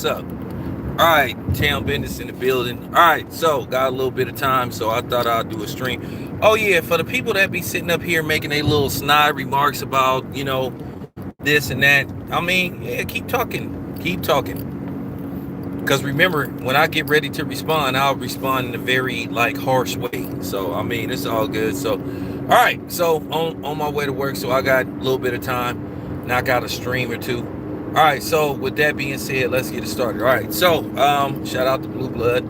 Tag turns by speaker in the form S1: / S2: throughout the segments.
S1: what's up? All right, town business in the building. All right, so got a little bit of time, so I thought I'd do a stream. Oh yeah, for the people that be sitting up here making a little snide remarks about, this and that. I mean, yeah, keep talking. Because remember, when I get ready to respond, I'll respond in a very harsh way. So I mean, it's all good. So, all right, so on my way to work, so I got a little bit of time. Knock out a stream or two. All right, so with that being said, let's get it started. All right, so shout out to Blue Blood,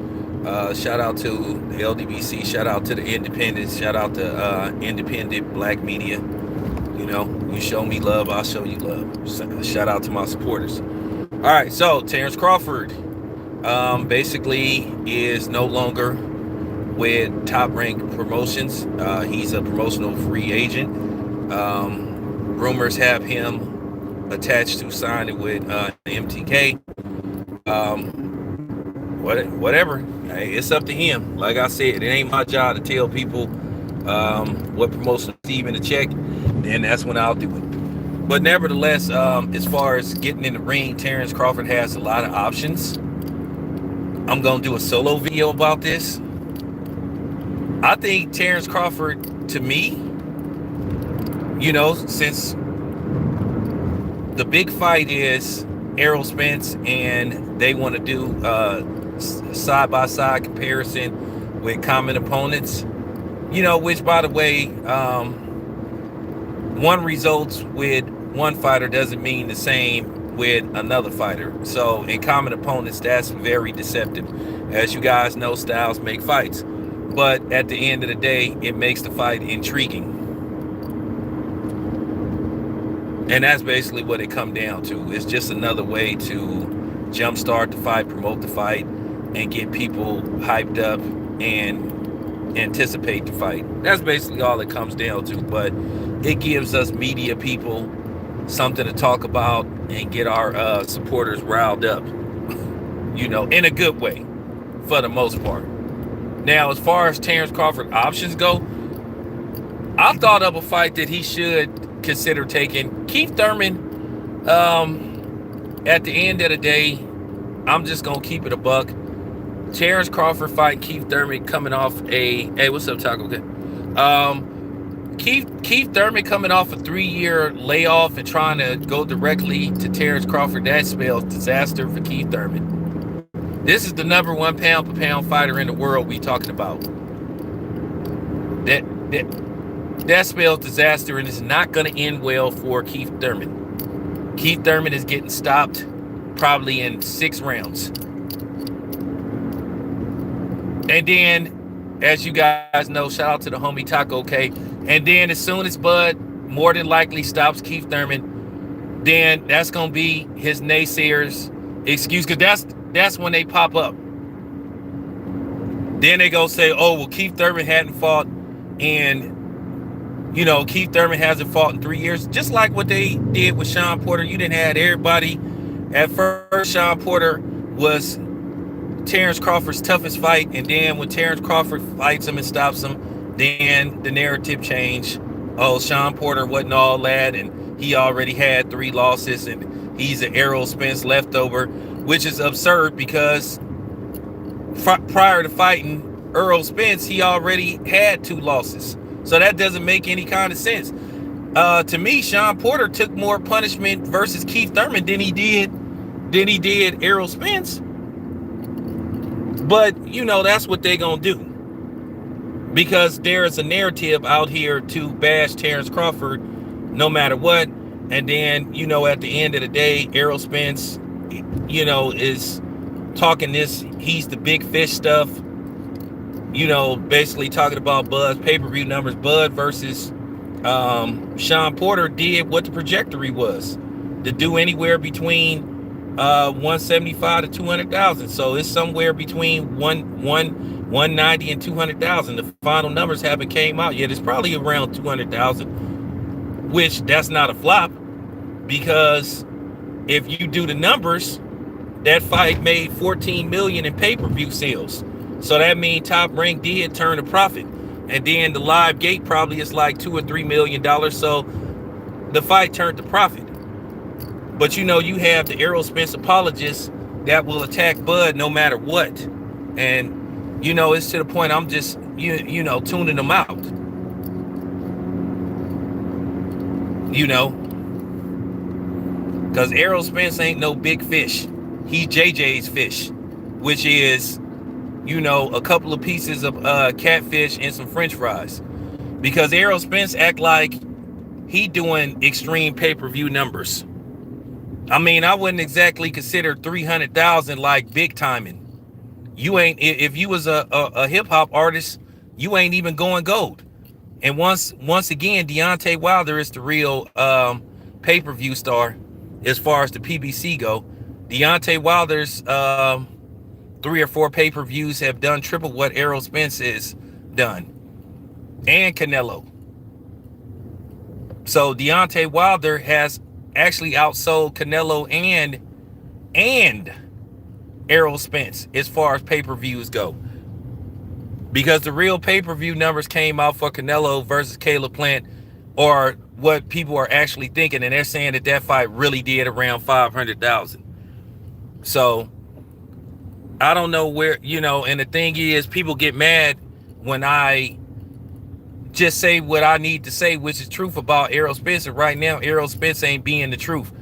S1: shout out to the LDBC, shout out to the Independents, shout out to independent Black media. You show me love, I'll show you love. Shout out to my supporters. All right, so Terence Crawford, basically is no longer with Top Rank Promotions. He's a promotional free agent. Rumors have him attached to signing with MTK. Whatever. Hey, it's up to him. Like I said, it ain't my job to tell people what promotion receiving a check. Then that's when I'll do it. But nevertheless, as far as getting in the ring, Terence Crawford has a lot of options. I'm going to do a solo video about this. I think Terence Crawford, to me, since the big fight is Errol Spence and they want to do side-by-side comparison with common opponents, which, by the way, one results with one fighter doesn't mean the same with another fighter. So in common opponents, that's very deceptive. As you guys know, styles make fights. But at the end of the day, it makes the fight intriguing. And that's basically what it comes down to. It's just another way to jumpstart the fight, promote the fight, and get people hyped up and anticipate the fight. That's basically all it comes down to. But it gives us media people something to talk about and get our supporters riled up, in a good way, for the most part. Now, as far as Terence Crawford options go, I thought of a fight that he should consider taking. Keith Thurman, at the end of the day, I'm just going to keep it a buck. Terence Crawford fight Keith Thurman coming off hey, what's up, Taco? Keith Thurman coming off a 3-year layoff and trying to go directly to Terence Crawford, that spells disaster for Keith Thurman. This is the number 1 pound-for-pound fighter in the world we talking about. That spells disaster, and it's not going to end well for Keith Thurman. Keith Thurman is getting stopped probably in 6 rounds. And then, as you guys know, shout out to the homie Taco K. And then as soon as Bud more than likely stops Keith Thurman, then that's going to be his naysayers' excuse, because that's when they pop up. Then they go say, oh, well, Keith Thurman hadn't fought in, Keith Thurman hasn't fought in 3 years. Just like what they did with Sean Porter. You didn't have everybody. At first, Sean Porter was Terence Crawford's toughest fight, and then when Terence Crawford fights him and stops him, then the narrative changed. Oh, Sean Porter wasn't all that, and he already had 3 losses, and he's an Errol Spence leftover, which is absurd because prior to fighting Errol Spence, he already had 2 losses. So that doesn't make any kind of sense. To me, Sean Porter took more punishment versus Keith Thurman than he did Errol Spence. But, that's what they're going to do. Because there's a narrative out here to bash Terence Crawford no matter what. And then, at the end of the day, Errol Spence, is talking this, he's the big fish stuff. Basically talking about Bud's pay-per-view numbers. Bud versus Sean Porter did what the trajectory was. To do anywhere between 175 to 200,000. So it's somewhere between 190 and 200,000. The final numbers haven't came out yet. It's probably around 200,000, which that's not a flop, because if you do the numbers, that fight made 14 million in pay-per-view sales. So that means Top Rank did turn a profit. And then the live gate probably is like $2 or $3 million. So the fight turned to profit. But you have the Errol Spence apologists that will attack Bud no matter what. And it's to the point I'm just tuning them out. Because Errol Spence ain't no big fish. He's JJ's fish, which is a couple of pieces of catfish and some French fries. Because Errol Spence act like he doing extreme pay-per-view numbers. I mean, I wouldn't exactly consider 300,000 like big timing. You ain't, if you was a hip hop artist, you ain't even going gold. And once again, Deontay Wilder is the real pay-per-view star as far as the PBC go. Deontay Wilder's 3 or 4 pay-per-views have done triple what Errol Spence has done, and Canelo. So Deontay Wilder has actually outsold Canelo and Errol Spence as far as pay-per-views go. Because the real pay-per-view numbers came out for Canelo versus Caleb Plant, or what people are actually thinking, and they're saying that fight really did around 500,000. So I don't know where, and the thing is, people get mad when I just say what I need to say, which is truth about Errol Spence. And right now, Errol Spence ain't being the truth.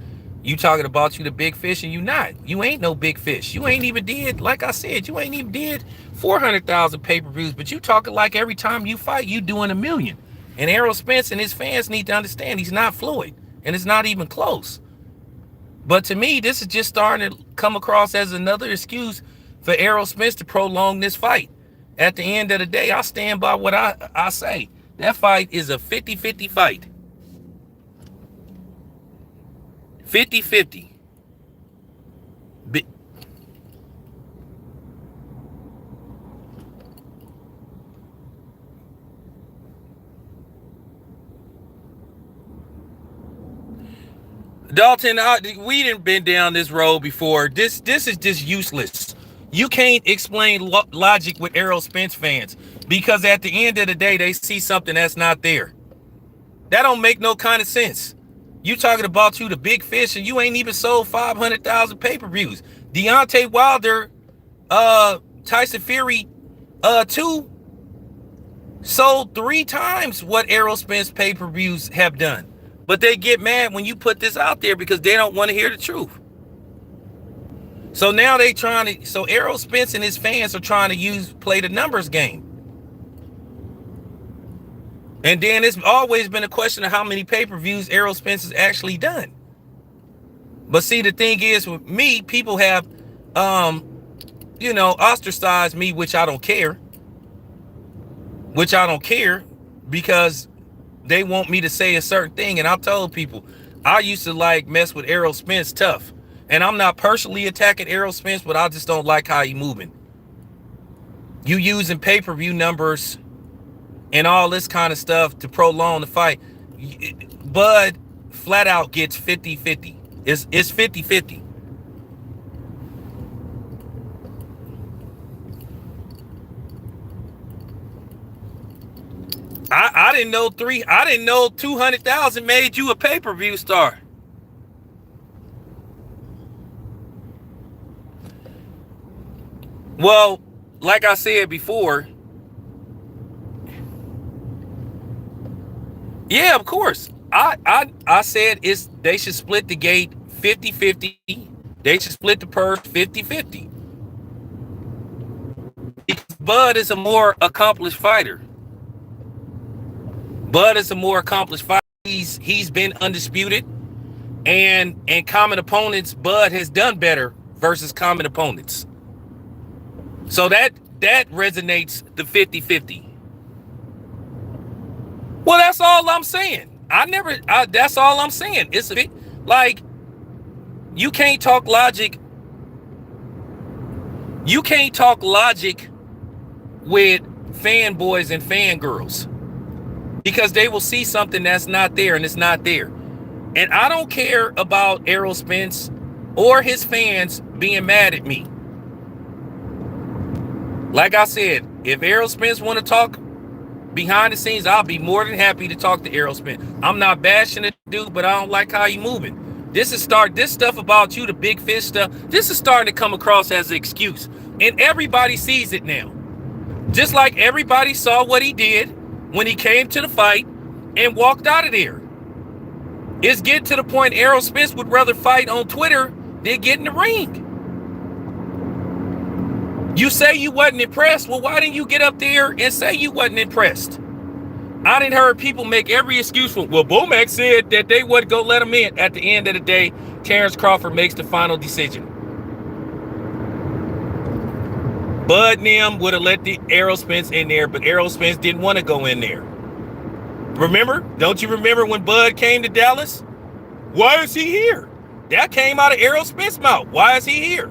S1: You talking about you the big fish, and you not. You ain't no big fish. You ain't even did, like I said, you ain't even did 400,000 pay-per-views, but you talking like every time you fight, you doing 1 million. And Errol Spence and his fans need to understand he's not Floyd, and it's not even close. But to me, this is just starting to come across as another excuse for Errol Spence to prolong this fight. At the end of the day, I stand by what I say. That fight is a 50-50 fight. 50-50. Dalton, we didn't been down this road before. This is just useless. You can't explain logic with Errol Spence fans, because at the end of the day, they see something that's not there. That don't make no kind of sense. You talking about you the big fish, and you ain't even sold 500,000 pay-per-views. Deontay Wilder, Tyson Fury, 2 sold 3 times what Errol Spence pay-per-views have done. But they get mad when you put this out there because they don't want to hear the truth. So now so Errol Spence and his fans are trying to play the numbers game. And then it's always been a question of how many pay-per-views Errol Spence has actually done. But see, the thing is with me, people have, ostracized me, which I don't care. Because they want me to say a certain thing. And I told people, I used to mess with Errol Spence tough. And I'm not personally attacking Errol Spence, but I just don't like how he moving. You using pay-per-view numbers and all this kind of stuff to prolong the fight. Bud flat out gets 50-50. It's 50-50. I didn't know 200,000 made you a pay-per-view star. Well, like I said before, yeah, of course. I said they should split the gate 50-50. They should split the purse 50-50. Because Bud is a more accomplished fighter. He's been undisputed, and common opponents, Bud has done better versus common opponents. So that resonates the 50-50. Well, that's all I'm saying. That's all I'm saying. It's a bit like, you can't talk logic. You can't talk logic with fanboys and fangirls, because they will see something that's not there, and it's not there. And I don't care about Errol Spence or his fans being mad at me. Like I said, if Errol Spence want to talk behind the scenes, I'll be more than happy to talk to Errol Spence. I'm not bashing the dude, but I don't like how he moving. This stuff about you, the big fish stuff, this is starting to come across as an excuse. And everybody sees it now. Just like everybody saw what he did when he came to the fight and walked out of there. It's getting to the point Errol Spence would rather fight on Twitter than get in the ring. You say you wasn't impressed. Well, why didn't you get up there and say you wasn't impressed? I didn't heard people make every excuse for, well, Bomac said that they would go let him in. At the end of the day, Terence Crawford makes the final decision. Bud and them would have let the Errol Spence in there, but Errol Spence didn't want to go in there. Remember? Don't you remember when Bud came to Dallas? Why is he here? That came out of Errol Spence's mouth. Why is he here?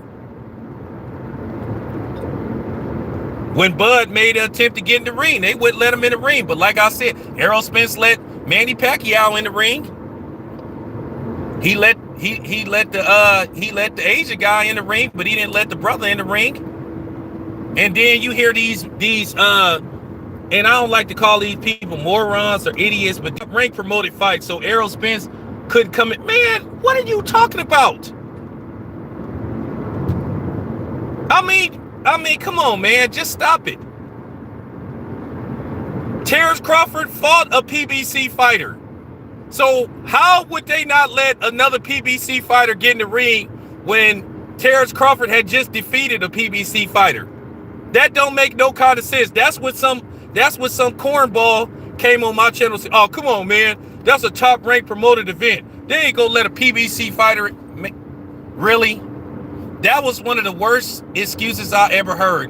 S1: When Bud made an attempt to get in the ring, they wouldn't let him in the ring. But like I said, Errol Spence let Manny Pacquiao in the ring. He let the Asian guy in the ring, but he didn't let the brother in the ring. And then you hear these and I don't like to call these people morons or idiots, but ring promoted fights, so Errol Spence couldn't come in. Man, what are you talking about? I mean, come on, man, just stop it. Terence Crawford fought a PBC fighter. So how would they not let another PBC fighter get in the ring when Terence Crawford had just defeated a PBC fighter? That don't make no kind of sense. That's what some cornball came on my channel and said, oh, come on, man. That's a top-ranked promoted event. They ain't gonna let a PBC fighter. Really? That was one of the worst excuses I ever heard.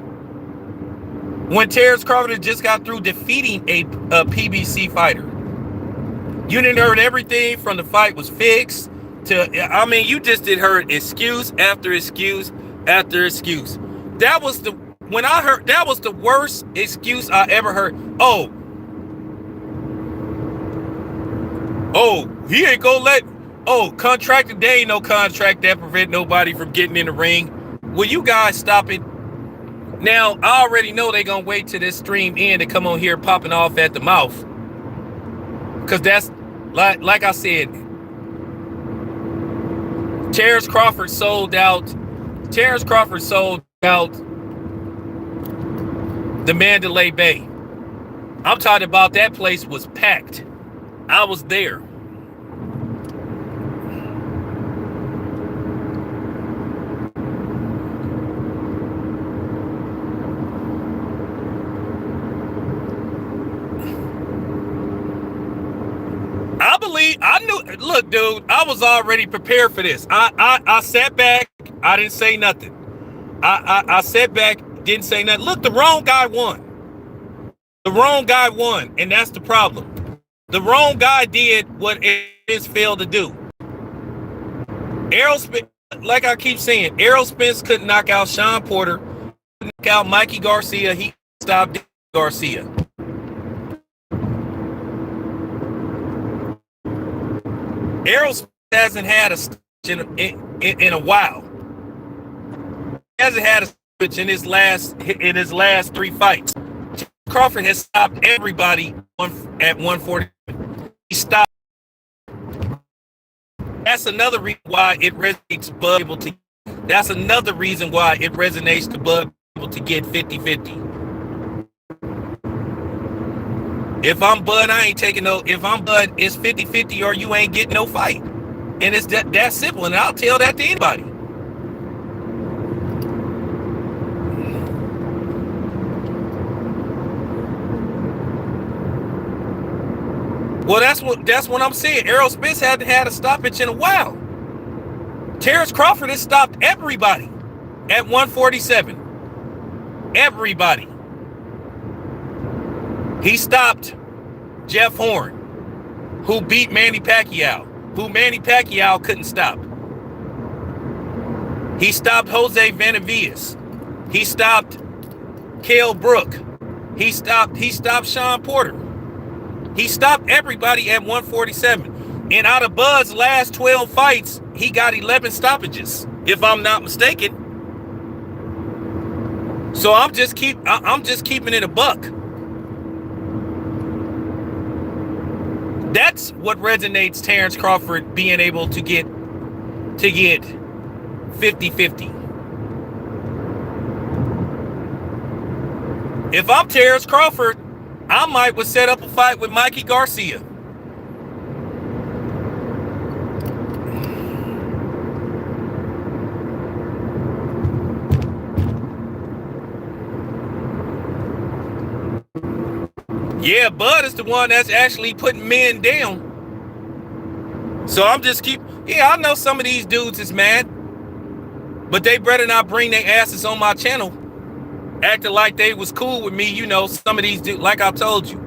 S1: When Terence Crawford had just got through defeating a PBC fighter. You didn't heard everything from the fight was fixed to, I mean, you just did heard excuse after excuse after excuse. That was the worst excuse I ever heard. Oh, he ain't gonna let, contracted, there ain't no contract that prevent nobody from getting in the ring. Will you guys stop it? Now, I already know they gonna wait till this stream end to come on here popping off at the mouth. Because that's, like I said, Terence Crawford sold out the Mandalay Bay. I'm talking about that place was packed. I was there. Look, dude, I was already prepared for this. I sat back. I didn't say nothing. I sat back, didn't say nothing. Look, the wrong guy won. The wrong guy won, and that's the problem. The wrong guy did what Spence failed to do. Errol Spence, like I keep saying, Errol Spence couldn't knock out Sean Porter, couldn't knock out Mikey Garcia. He stopped Garcia. Errol Spence hasn't had a stitch in a while. He hasn't had a stitch in his last 3 fights. Crawford has stopped everybody at 140. He stopped. That's another reason why it resonates to Bud able to. That's another reason why it resonates to Bud able to get 50-50. If I'm Bud, I ain't taking no. If I'm Bud, it's 50-50 or you ain't getting no fight. And it's that simple. And I'll tell that to anybody. Well, that's what I'm saying. Errol Spence hadn't had a stoppage in a while. Terence Crawford has stopped everybody at 147. Everybody. He stopped Jeff Horn, who beat Manny Pacquiao, who Manny Pacquiao couldn't stop. He stopped Jose Benavidez. He stopped Kell Brook. He stopped Sean Porter. He stopped everybody at 147. And out of Bud's last 12 fights, he got 11 stoppages, if I'm not mistaken. So I'm just keeping it a buck. That's what resonates Terence Crawford being able to get to get 50-50. If I'm Terence Crawford, I might would set up a fight with Mikey Garcia. Yeah, Bud is the one that's actually putting men down. So I'm just I know some of these dudes is mad, but they better not bring their asses on my channel acting like they was cool with me. You know, some of these dudes, like I told you.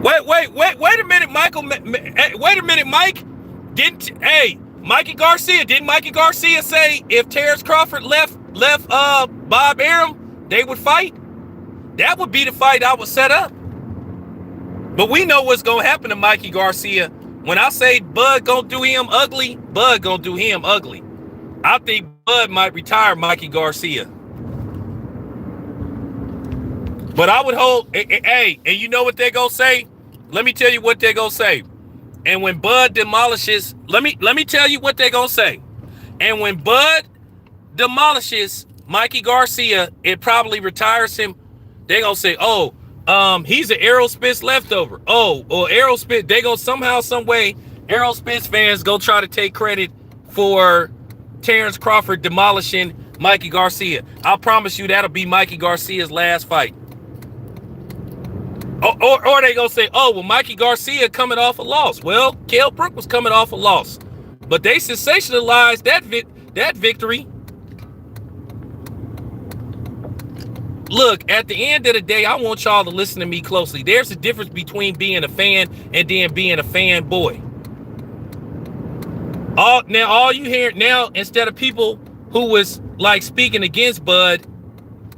S1: Wait a minute, Michael. Wait a minute, Mike. Mikey Garcia, didn't Mikey Garcia say if Terence Crawford left Bob Arum, they would fight? That would be the fight I would set up. But we know what's gonna happen to Mikey Garcia. When I say Bud gonna do him ugly, Bud gonna do him ugly. I think Bud might retire Mikey Garcia. But I would hold, and you know what they're gonna say? Let me tell you what they're gonna say. And when Bud demolishes, let me tell you what they're gonna say. And when Bud demolishes Mikey Garcia, it probably retires him. They're gonna say, oh, he's an Errol Spence leftover. Oh, or Errol Spence, they go somehow, some way, Errol Spence fans go try to take credit for Terence Crawford demolishing Mikey Garcia. I promise you that'll be Mikey Garcia's last fight. Or they gonna say, oh, well, Mikey Garcia coming off a loss. Well, Kell Brook was coming off a loss, but they sensationalized that victory. Look, at the end of the day, I want y'all to listen to me closely. There's a difference between being a fan and then being a fanboy. All you hear now, instead of people who was like speaking against Bud,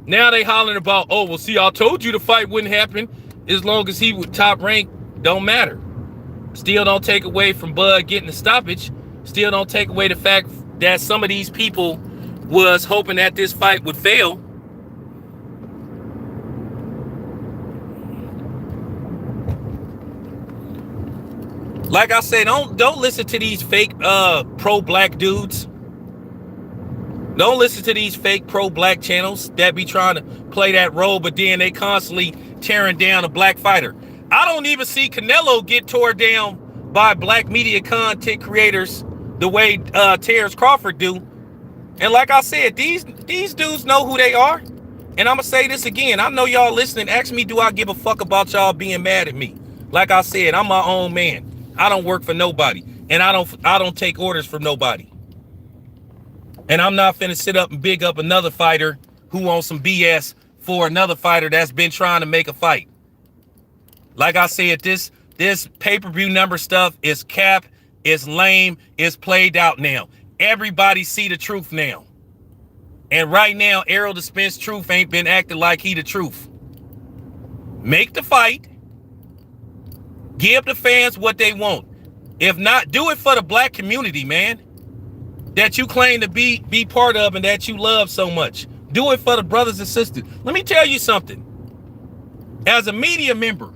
S1: now they hollering about, oh, well, see, I told you the fight wouldn't happen. As long as he was top rank, don't matter. Still don't take away from Bud getting the stoppage. Still don't take away the fact that some of these people was hoping that this fight would fail. Like I said, don't listen to these fake pro-black dudes. Don't listen to these fake pro-black channels that be trying to play that role, but then they constantly tearing down a black fighter. I don't even see Canelo get tore down by black media content creators the way Terence Crawford do. And like I said, these dudes know who they are. And I'm gonna say this again. I know y'all listening. Ask me, do I give a fuck about y'all being mad at me? Like I said, I'm my own man. I don't work for nobody, and I don't take orders from nobody. And I'm not finna sit up and big up another fighter who wants some BS for another fighter that's been trying to make a fight. Like I said, this pay-per-view number stuff is cap, it's lame, it's played out now. Everybody see the truth now. And right now, Errol Spence truth ain't been acting like he the truth. Make the fight. Give the fans what they want. If not, do it for the black community, man, that you claim to be part of and that you love so much. Do it for the brothers and sisters. Let me tell you something. As a media member,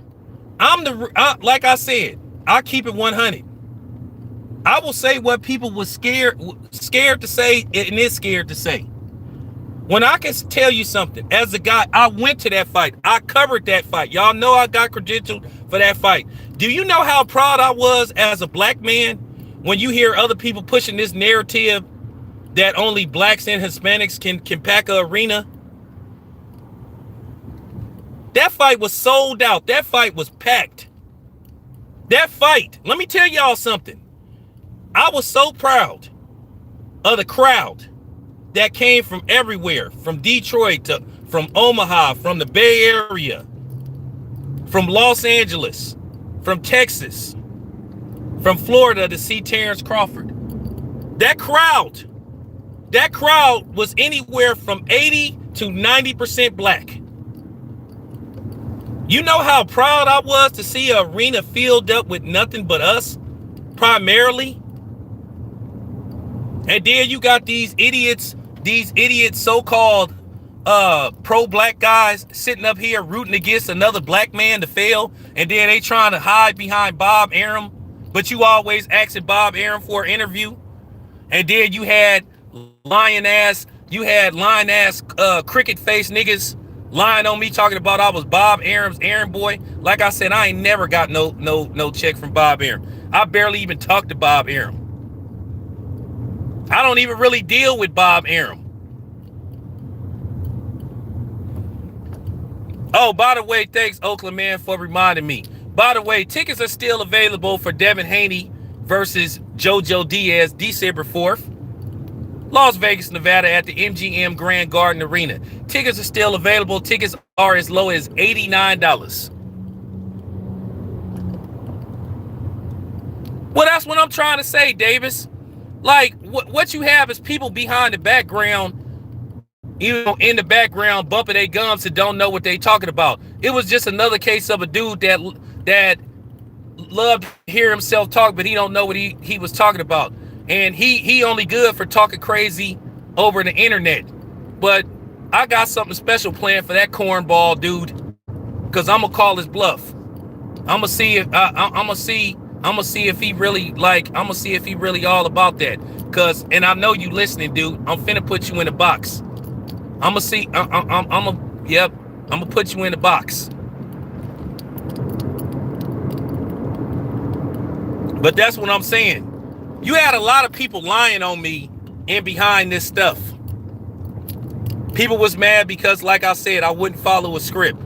S1: like I said, I keep it 100. I will say what people were scared to say and is scared to say. When I can tell you something, as a guy, I went to that fight. I covered that fight. Y'all know I got credentialed for that fight. Do you know how proud I was as a black man when you hear other people pushing this narrative that only blacks and Hispanics can pack an arena? That fight was sold out. That fight was packed. That fight, let me tell y'all something. I was so proud of the crowd that came from everywhere, from Detroit from Omaha, from the Bay Area, from Los Angeles, from Texas, from Florida to see Terence Crawford. That crowd was anywhere from 80 to 90% black. You know how proud I was to see an arena filled up with nothing but us, primarily? And then you got these idiots so-called pro-black guys sitting up here rooting against another black man to fail, and then they trying to hide behind Bob Arum, but you always asking Bob Arum for an interview. And then you had lying ass cricket face niggas lying on me talking about I was Bob Arum's errand boy. Like I said, I ain't never got no check from Bob Arum. I barely even talked to Bob Arum. I don't even really deal with Bob Arum. Oh, by the way, thanks Oakland man for reminding me. By the way, tickets are still available for Devin Haney versus JoJo Diaz December 4th. Las Vegas, Nevada at the MGM Grand Garden Arena. Tickets are still available. Tickets are as low as $89. Well, that's what I'm trying to say, Davis. Like, what you have is people behind the background, you know, in the background bumping their gums and don't know what they talking about. It was just another case of a dude that loved to hear himself talk, but he don't know what he was talking about. And he only good for talking crazy over the internet. But I got something special planned for that cornball dude, because I'm gonna call his bluff. I'm gonna see if he really all about that. And I know you listening, dude. I'm finna put you in a box. I'm gonna put you in the box. But that's what I'm saying. You had a lot of people lying on me and behind this stuff. People was mad because, like I said, I wouldn't follow a script.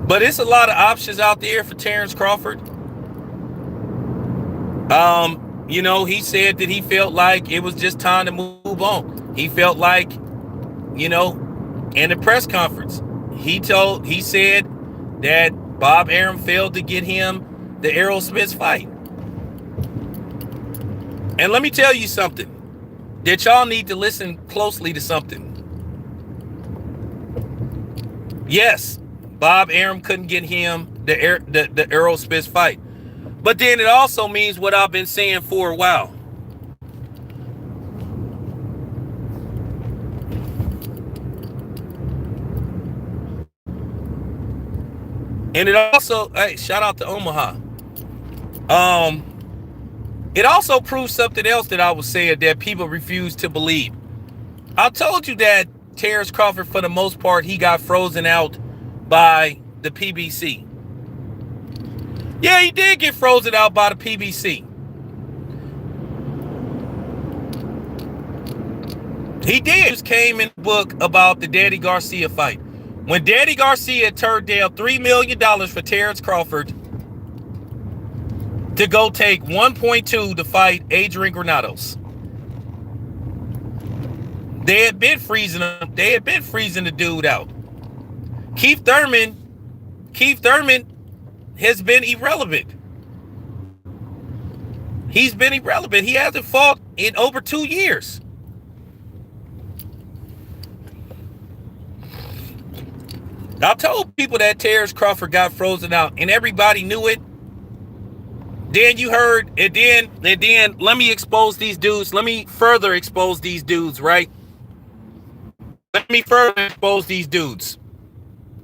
S1: But it's a lot of options out there for Terence Crawford. You know, he said that he felt like it was just time to move on. He felt like, you know, in the press conference, he said that Bob Arum failed to get him the Errol Spence fight. And let me tell you something, that y'all need to listen closely to something. Yes, Bob Arum couldn't get him the Errol Spence fight. But then it also means what I've been saying for a while. And it also, hey, shout out to Omaha. It also proves something else that I was saying that people refuse to believe. I told you that Terence Crawford, for the most part, he got frozen out by the PBC. Yeah, he did get frozen out by the PBC. He did. He just came in the book about the Danny Garcia fight. When Danny Garcia turned down $3 million for Terence Crawford to go take 1.2 to fight Adrian Granados. They had been freezing him. They had been freezing the dude out. Keith Thurman has been irrelevant. He's been irrelevant. He hasn't fought in over 2 years. I told people that Terence Crawford got frozen out, and everybody knew it. Then you heard, and then let me expose these dudes. Let me further expose these dudes, right? Let me further expose these dudes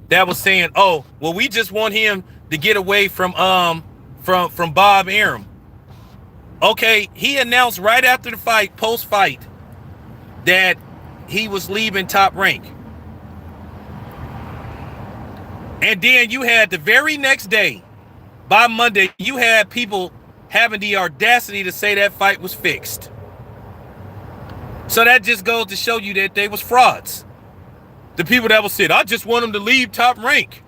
S1: that was saying, "Oh, well, we just want him to get away from Bob Arum." Okay, he announced right after the fight, post-fight, that he was leaving Top Rank. And then you had the very next day, by Monday, you had people having the audacity to say that fight was fixed. So that just goes to show you that they was frauds. The people that was said, "I just want him to leave Top Rank."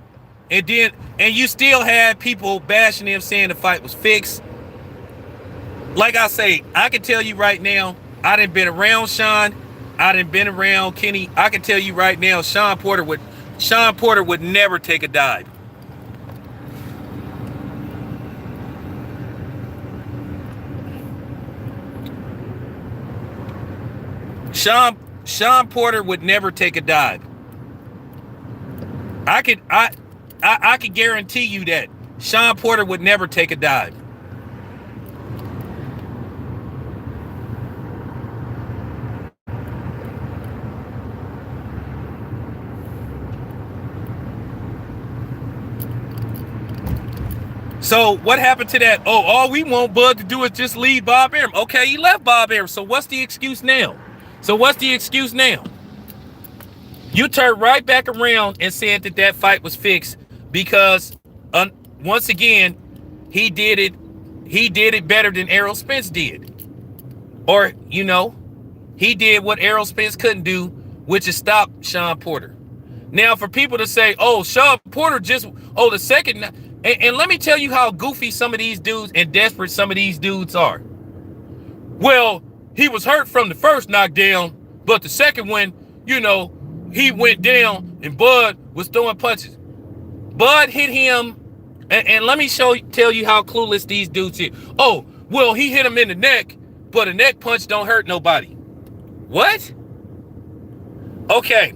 S1: And you still had people bashing him saying the fight was fixed. Like I say, I can tell you right now, I done been around Sean. I done been around Kenny. I can tell you right now, Sean Porter would never take a dive. Sean Porter would never take a dive. I could guarantee you that Sean Porter would never take a dive. So what happened to that? Oh, all we want Bud to do is just leave Bob Arum. Okay, he left Bob Arum. So what's the excuse now? You turned right back around and said that that fight was fixed because, once again, he did it. He did it better than Errol Spence did, or he did what Errol Spence couldn't do, which is stop Sean Porter. Now, for people to say, "Oh, Sean Porter the second," and let me tell you how goofy some of these dudes and desperate some of these dudes are. Well, he was hurt from the first knockdown, but the second one, he went down and Bud was throwing punches. Bud hit him, and let me tell you how clueless these dudes are. Oh, well, he hit him in the neck, but a neck punch don't hurt nobody. What? Okay.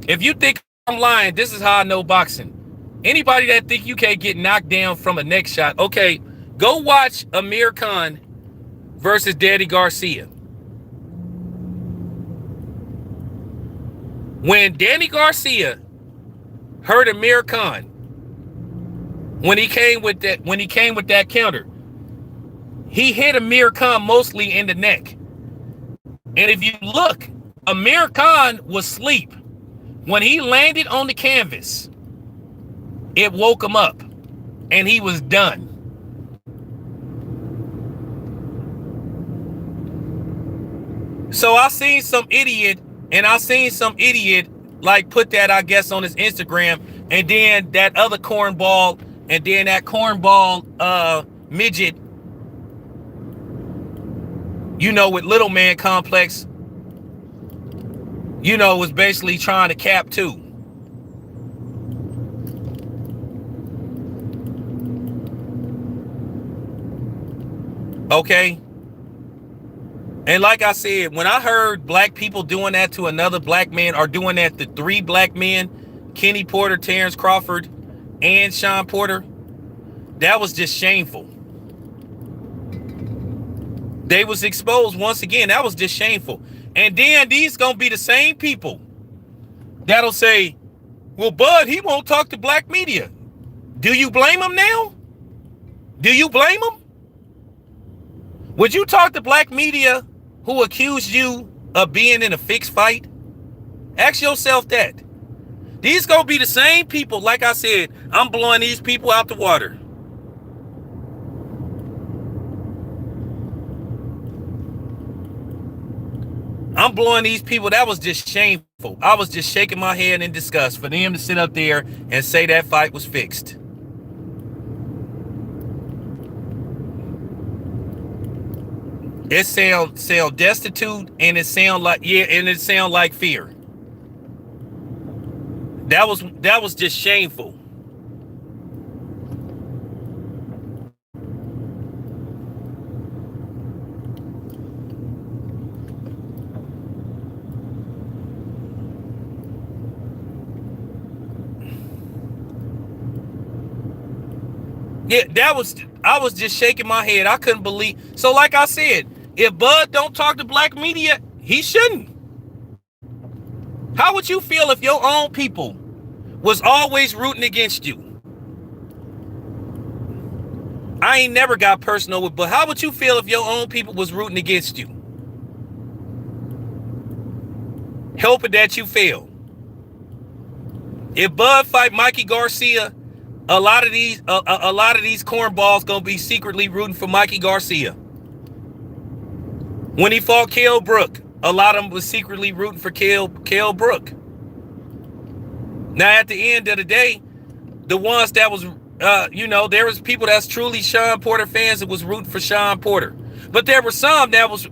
S1: If you think I'm lying, this is how I know boxing. Anybody that think you can't get knocked down from a neck shot, okay, go watch Amir Khan versus Danny Garcia. When Danny Garcia hurt Amir Khan, when he came with that counter, he hit Amir Khan mostly in the neck. And if you look, Amir Khan was asleep. When he landed on the canvas, it woke him up and he was done. So I seen some idiot like put that, I guess, on his Instagram, and then that other cornball, and then that cornball midget, with little man complex, was basically trying to cap too. Okay. And like I said, when I heard black people doing that to another black man, or doing that to three black men, Kenny Porter, Terence Crawford, and Sean Porter, that was just shameful. They was exposed once again. That was just shameful. And then these gonna be the same people that'll say, well, Bud, he won't talk to black media. Do you blame him now? Do you blame him? Would you talk to black media who accused you of being in a fixed fight? Ask yourself that. These gonna be the same people. Like I said, I'm blowing these people out the water. I'm blowing these people. That was just shameful. I was just shaking my head in disgust for them to sit up there and say that fight was fixed. It sound destitute, and it sound like fear. That was just shameful. Yeah, I was just shaking my head. I couldn't believe. So like I said, if Bud don't talk to black media, he shouldn't. How would you feel if your own people was always rooting against you? I ain't never got personal with Bud. How would you feel if your own people was rooting against you? Hoping that you fail. If Bud fight Mikey Garcia, a lot of these cornballs gonna be secretly rooting for Mikey Garcia. When he fought Kell Brook, a lot of them was secretly rooting for Kell Brook. Now, at the end of the day, the ones that was, there was people that's truly Sean Porter fans that was rooting for Sean Porter. But there were some that was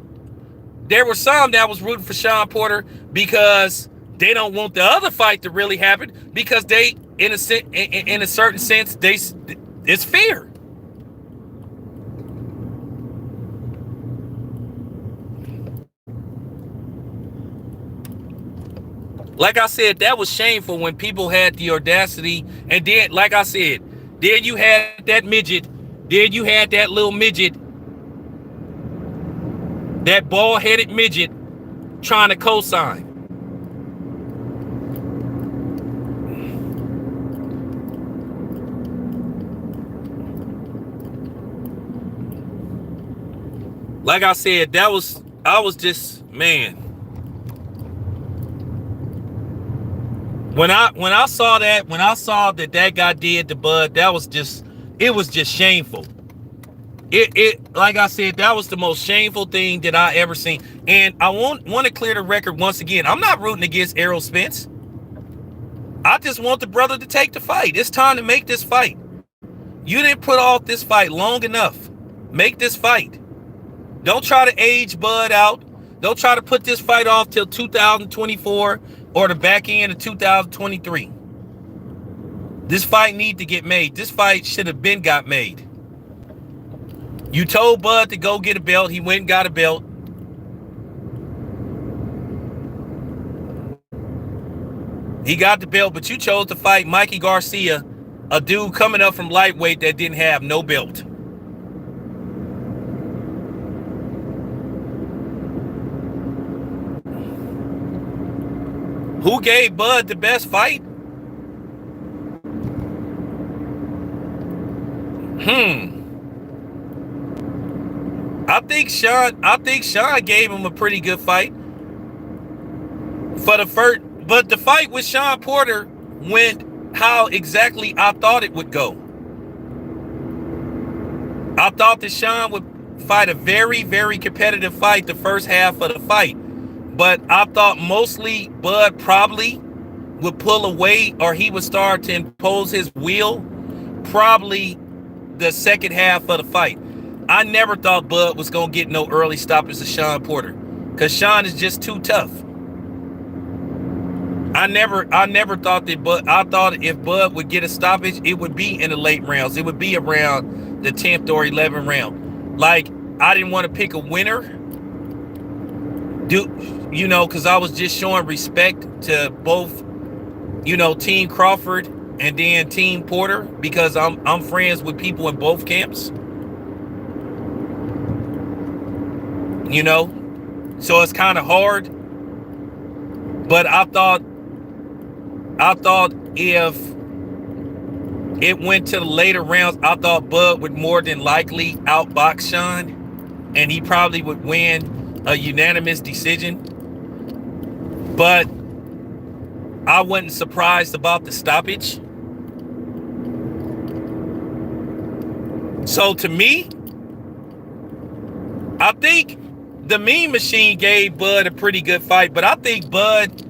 S1: rooting for Sean Porter because they don't want the other fight to really happen, because they, in a certain sense, it's fear. Like I said, that was shameful when people had the audacity. And then, like I said, then you had that midget. Then you had that little midget, that bald-headed midget, trying to co-sign. Like I said, I was just, man. When I saw that guy did to Bud, it was just shameful. It like I said, that was the most shameful thing that I ever seen. And I want to clear the record once again. I'm not rooting against Errol Spence. I just want the brother to take the fight. It's time to make this fight. You didn't put off this fight long enough. Make this fight. Don't try to age Bud out. Don't try to put this fight off till 2024 or the back end of 2023. This fight need to get made. This fight should have been got made. You told Bud to go get a belt. He went and got a belt. He got the belt, but you chose to fight Mikey Garcia, a dude coming up from lightweight that didn't have no belt. Who gave Bud the best fight? I think Sean gave him a pretty good fight. For the first, but the fight with Sean Porter went how exactly I thought it would go. I thought that Sean would fight a very, very competitive fight the first half of the fight. But I thought mostly Bud probably would pull away, or he would start to impose his will probably the second half of the fight. I never thought Bud was going to get no early stoppage to Sean Porter, because Sean is just too tough. I never thought that, but I thought if Bud would get a stoppage, it would be in the late rounds. It would be around the 10th or 11th round. Like, I didn't want to pick a winner, because I was just showing respect to both, Team Crawford and then Team Porter, because I'm friends with people in both camps. So it's kind of hard. But I thought if it went to the later rounds, I thought Bud would more than likely outbox Sean, and he probably would win a unanimous decision. But I wasn't surprised about the stoppage. So to me, I think the Mean Machine gave Bud a pretty good fight, but I think Bud,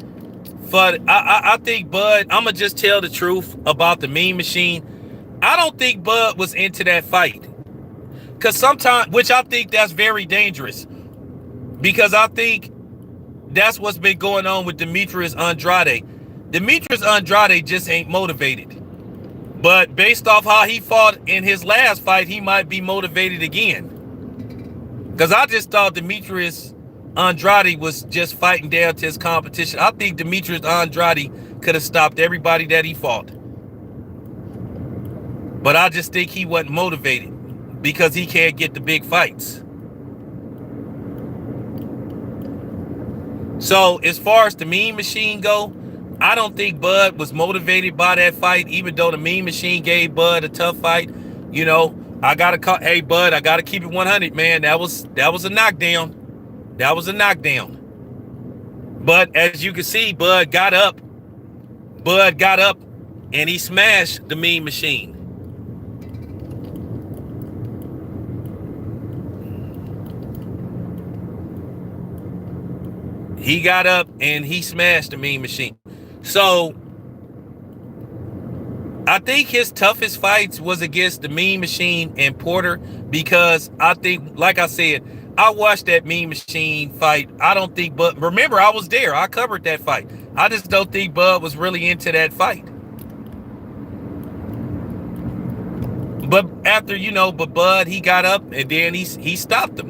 S1: I'm gonna just tell the truth about the Mean Machine. I don't think Bud was into that fight, because sometimes, which I think that's very dangerous, because I think that's what's been going on with Demetrius Andrade. Demetrius Andrade just ain't motivated. But based off how he fought in his last fight, he might be motivated again. Because I just thought Demetrius Andrade was just fighting down to his competition. I think Demetrius Andrade could have stopped everybody that he fought. But I just think he wasn't motivated because he can't get the big fights. So as far as the Mean Machine go, I don't think Bud was motivated by that fight, even though the Mean Machine gave Bud a tough fight. Hey Bud, I gotta keep it 100, man. That was a knockdown. That was a knockdown. But as you can see, Bud got up and he smashed the Mean Machine. He got up and he smashed the Mean Machine. So I think his toughest fights was against the Mean Machine and Porter, because I think, like I said, I watched that Mean Machine fight. I don't think Bud, remember, I was there. I covered that fight. I just don't think Bud was really into that fight. But after, but Bud, he got up and then he stopped him.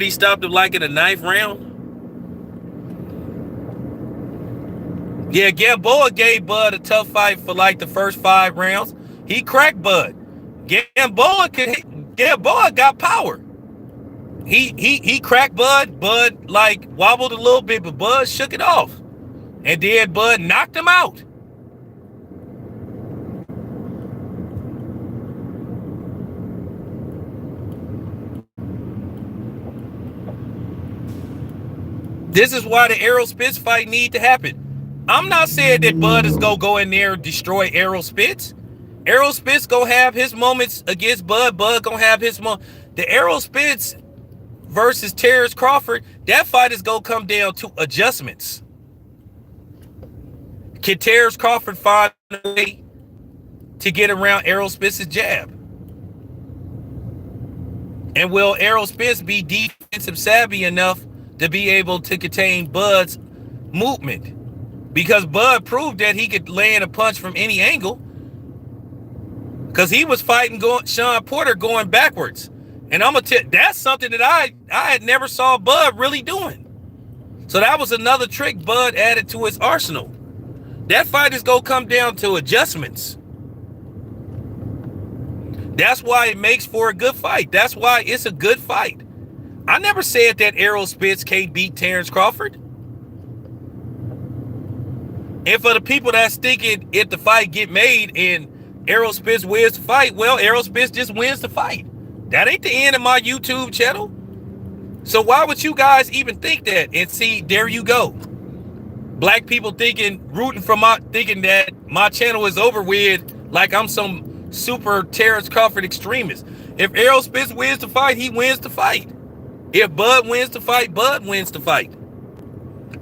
S1: He stopped him like in the 9th round? Yeah, Gamboa gave Bud a tough fight for like the first 5 rounds. He cracked Bud. Gamboa got power. He cracked Bud. Bud like wobbled a little bit, but Bud shook it off. And then Bud knocked him out. This is why the Errol Spence fight need to happen. I'm not saying that Bud is gonna go in there and destroy Errol Spence. Errol Spence gonna have his moments against Bud. Bud gonna have his moment. The Errol Spence versus Terence Crawford, that fight is gonna come down to adjustments. Can Terence Crawford find a way to get around Errol Spence's jab? And will Errol Spence be defensive savvy enough to be able to contain Bud's movement? Because Bud proved that he could land a punch from any angle. Because he was fighting Sean Porter going backwards. And I'm gonna tell you, that's something that I had never saw Bud really doing. So that was another trick Bud added to his arsenal. That fight is gonna come down to adjustments. That's why it makes for a good fight. That's why it's a good fight. I never said that Errol Spence can't beat Terence Crawford. And for the people that's thinking if the fight get made and Errol Spence wins the fight, well, Errol Spence just wins the fight. That ain't the end of my YouTube channel. So why would you guys even think that? And see, there you go. Black people thinking that my channel is over with like I'm some super Terence Crawford extremist. If Errol Spence wins the fight, he wins the fight. If Bud wins the fight, Bud wins the fight.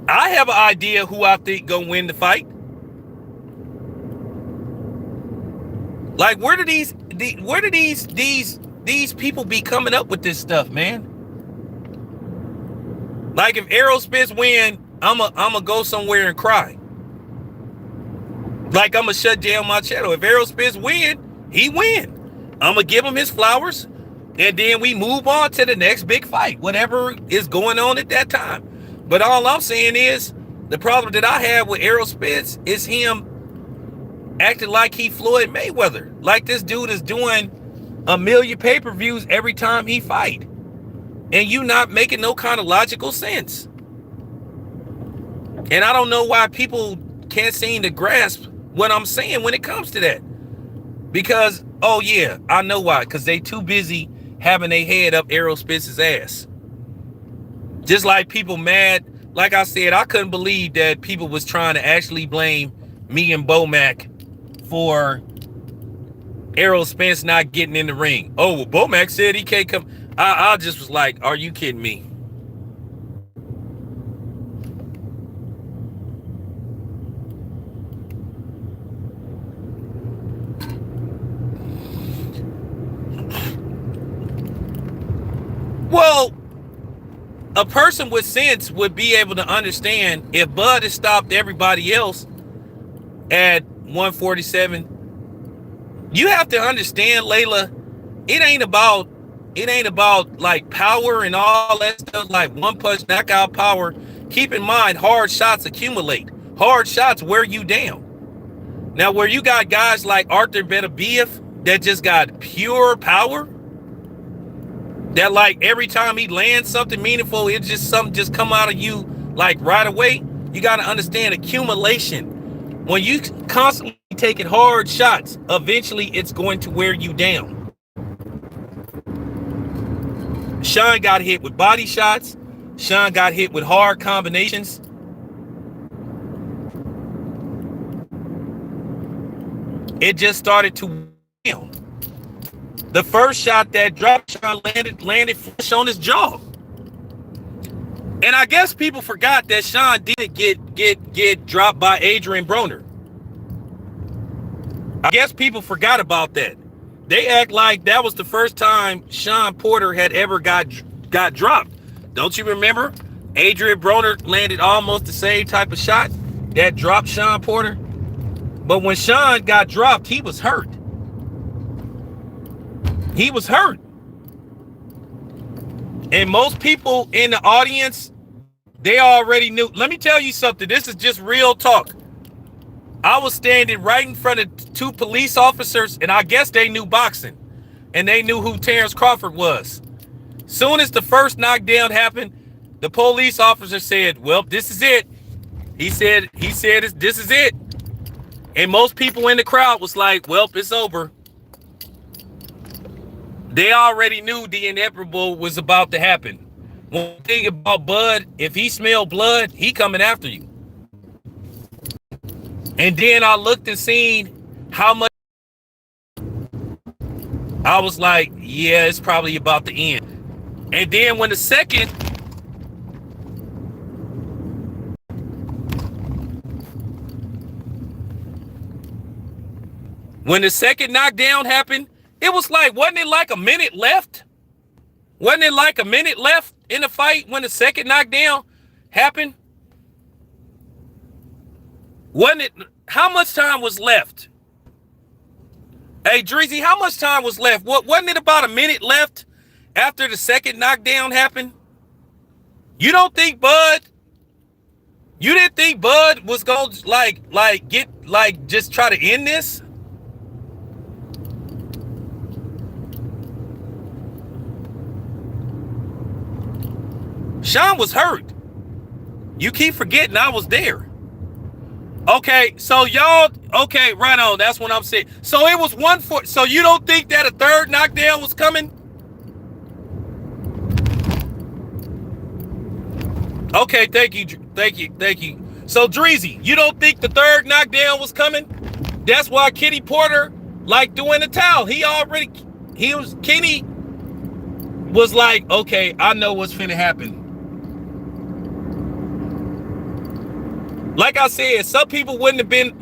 S1: I have an idea who I think gonna win the fight. Like, where do these people be coming up with this stuff, man? Like, if Errol Spence win, I'ma go somewhere and cry. Like, I'ma shut down my channel. If Errol Spence win, he win. I'ma give him his flowers, and then we move on to the next big fight, whatever is going on at that time. But all I'm saying is, the problem that I have with Errol Spence is him acting like he Floyd Mayweather. Like this dude is doing 1 million pay-per-views every time he fight. And you not making no kind of logical sense. And I don't know why people can't seem to grasp what I'm saying when it comes to that. Because, oh yeah, I know why. Because they too busy having their head up Errol Spence's ass. Just like people mad. Like I said, I couldn't believe that people was trying to actually blame me and Bomac for Errol Spence not getting in the ring. Oh, well, Bomac said he can't come. I just was like, are you kidding me? Well, a person with sense would be able to understand if Bud has stopped everybody else at 147. You have to understand, Layla, it ain't about like power and all that stuff, like one punch knockout power. Keep in mind, hard shots accumulate. Hard shots wear you down. Now, where you got guys like Arthur Beterbiev that just got pure power, that like every time he lands something meaningful, it's just something just come out of you like right away. You got to understand accumulation. When you constantly taking hard shots, eventually it's going to wear you down. Sean got hit with body shots. Sean got hit with hard combinations. It just started to down. The first shot that dropped, Sean landed flush on his jaw. And I guess people forgot that Sean didn't get dropped by Adrian Broner. I guess people forgot about that. They act like that was the first time Sean Porter had ever got dropped. Don't you remember? Adrian Broner landed almost the same type of shot that dropped Sean Porter. But when Sean got dropped, he was hurt. He was hurt. And most people in the audience, they already knew. Let me tell you something. This is just real talk. I was standing right in front of 2 police officers, and I guess they knew boxing. And they knew who Terence Crawford was. Soon as the first knockdown happened, the police officer said, well, this is it. He said, this is it. And most people in the crowd was like, well, it's over. They already knew the inevitable was about to happen. One thing about Bud, if he smelled blood, he coming after you. And then I looked and seen how much. I was like, yeah, it's probably about to end. And then when the second knockdown happened, it was like, wasn't it like a minute left? Wasn't it like a minute left in the fight when the second knockdown happened? Wasn't it? How much time was left? Hey, Dreezy, how much time was left? Wasn't it about a minute left after the second knockdown happened? You don't think Bud? You didn't think Bud was gonna just try to end this? Sean was hurt. You keep forgetting I was there. Okay, so y'all, okay, right on. That's what I'm saying. So it was 1-4. So you don't think that a third knockdown was coming? Okay, thank you. So Dreezy, you don't think the third knockdown was coming? That's why Kenny Porter like doing the towel. Kenny was like, okay, I know what's finna happen. Like I said, some people wouldn't have been.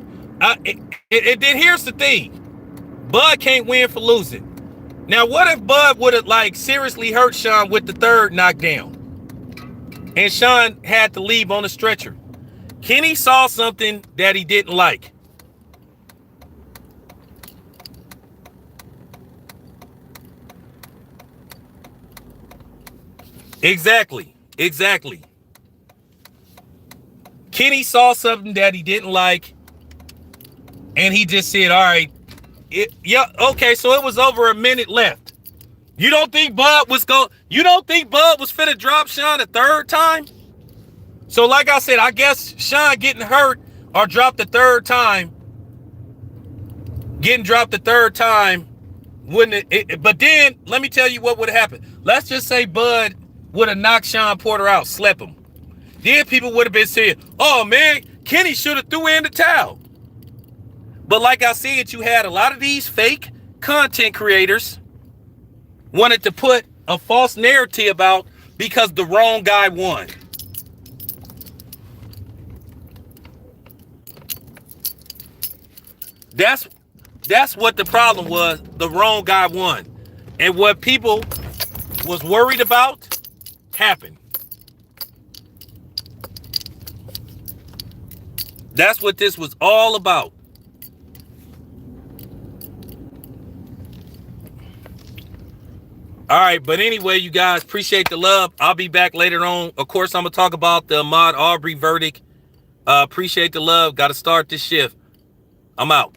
S1: Then here's the thing: Bud can't win for losing. Now, what if Bud would have like seriously hurt Sean with the third knockdown, and Sean had to leave on a stretcher? Kenny saw something that he didn't like. Exactly. Kenny saw something that he didn't like, and he just said, all right, okay, so it was over a minute left. You don't think Bud was finna drop Sean a third time? So like I said, I guess Sean getting hurt or dropped the third time, wouldn't it? But then, let me tell you what would have happened. Let's just say Bud would have knocked Sean Porter out, slept him. Then people would have been saying, oh man, Kenny should have threw in the towel. But like I said, you had a lot of these fake content creators wanted to put a false narrative out because the wrong guy won. That's what the problem was. The wrong guy won. And what people was worried about happened. That's what this was all about. All right, but anyway, you guys, appreciate the love. I'll be back later on. Of course, I'm going to talk about the Ahmaud Arbery verdict. Appreciate the love. Got to start this shift. I'm out.